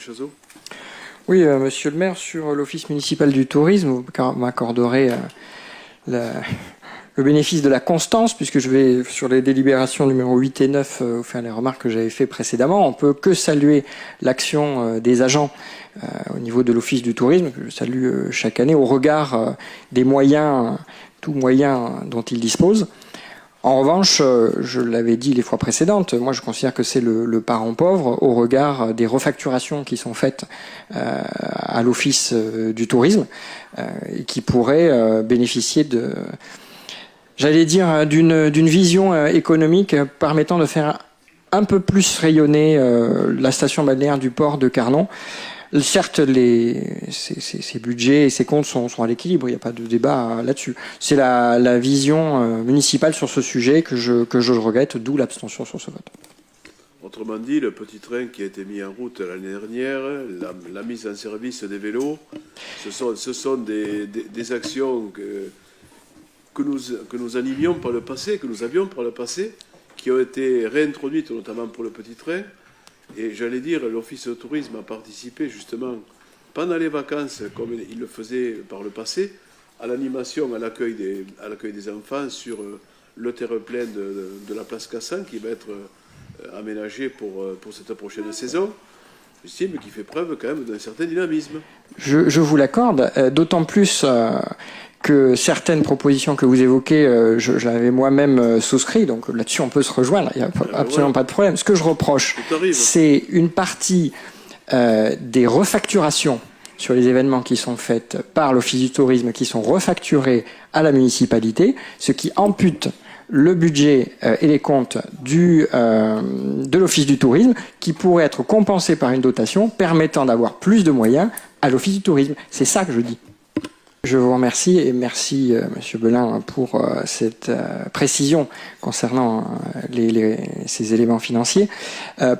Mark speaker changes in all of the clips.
Speaker 1: Chazot.
Speaker 2: Oui, monsieur le maire, sur l'Office municipal du tourisme, vous m'accorderez le bénéfice de la constance, puisque je vais, sur les délibérations numéro 8 et 9, vous faire les remarques que j'avais fait précédemment. On peut que saluer l'action des agents au niveau de l'Office du tourisme, que je salue chaque année, au regard des moyens, tous moyens dont ils disposent. En revanche, je l'avais dit les fois précédentes, moi je considère que c'est le parent pauvre au regard des refacturations qui sont faites à l'Office du tourisme et qui pourraient bénéficier de, j'allais dire, d'une vision économique permettant de faire un peu plus rayonner la station balnéaire du port de Carnon. Certes, ces budgets et ces comptes sont à l'équilibre, il n'y a pas de débat là-dessus. C'est la vision municipale sur ce sujet que je regrette, d'où l'abstention sur ce vote.
Speaker 1: Autrement dit, le petit train qui a été mis en route l'année dernière, la mise en service des vélos, ce sont des actions que nous animions par le passé, que nous avions par le passé, qui ont été réintroduites notamment pour le petit train. Et j'allais dire, l'Office de tourisme a participé justement pendant les vacances, comme il le faisait par le passé, à l'animation, à l'accueil des enfants sur le terre-plein de la place Cassan qui va être aménagé pour cette prochaine saison. J'estime qu'il fait preuve quand même d'un certain dynamisme. Je
Speaker 2: vous l'accorde, d'autant plus que certaines propositions que vous évoquez, je l'avais moi-même souscrit, donc là-dessus on peut se rejoindre, il n'y a absolument pas de problème. Ce que je reproche, c'est une partie des refacturations sur les événements qui sont faites par l'Office du tourisme, qui sont refacturés à la municipalité, ce qui ampute le budget et les comptes de l'Office du tourisme, qui pourrait être compensé par une dotation permettant d'avoir plus de moyens à l'Office du tourisme. C'est ça que je dis. Je vous remercie et merci Monsieur Belin pour cette précision concernant ces éléments financiers.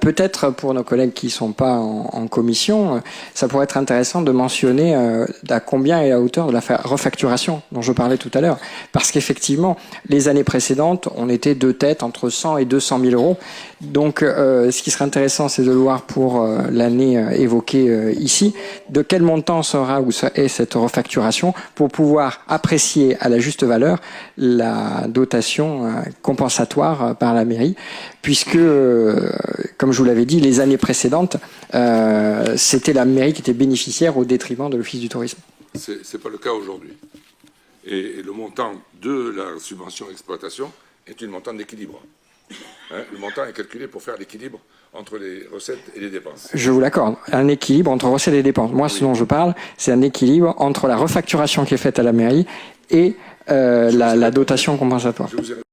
Speaker 2: Peut-être pour nos collègues qui ne sont pas en commission, ça pourrait être intéressant de mentionner à combien est la hauteur de la refacturation dont je parlais tout à l'heure. Parce qu'effectivement, les années précédentes, on était deux têtes entre 100 et 200 000 euros. Donc ce qui serait intéressant, c'est de voir pour l'année évoquée ici, de quel montant sera ou est cette refacturation pour pouvoir apprécier à la juste valeur la dotation compensatoire par la mairie, puisque, comme je vous l'avais dit, les années précédentes, c'était la mairie qui était bénéficiaire au détriment de l'Office du tourisme.
Speaker 3: C'est pas le cas aujourd'hui. Et le montant de la subvention exploitation est un montant d'équilibre. Le montant est calculé pour faire l'équilibre entre les recettes et les dépenses. Je vous l'accorde, un équilibre entre recettes et dépenses. Moi, ce dont je parle, c'est un équilibre entre la refacturation qui est faite à la mairie et la dotation compensatoire.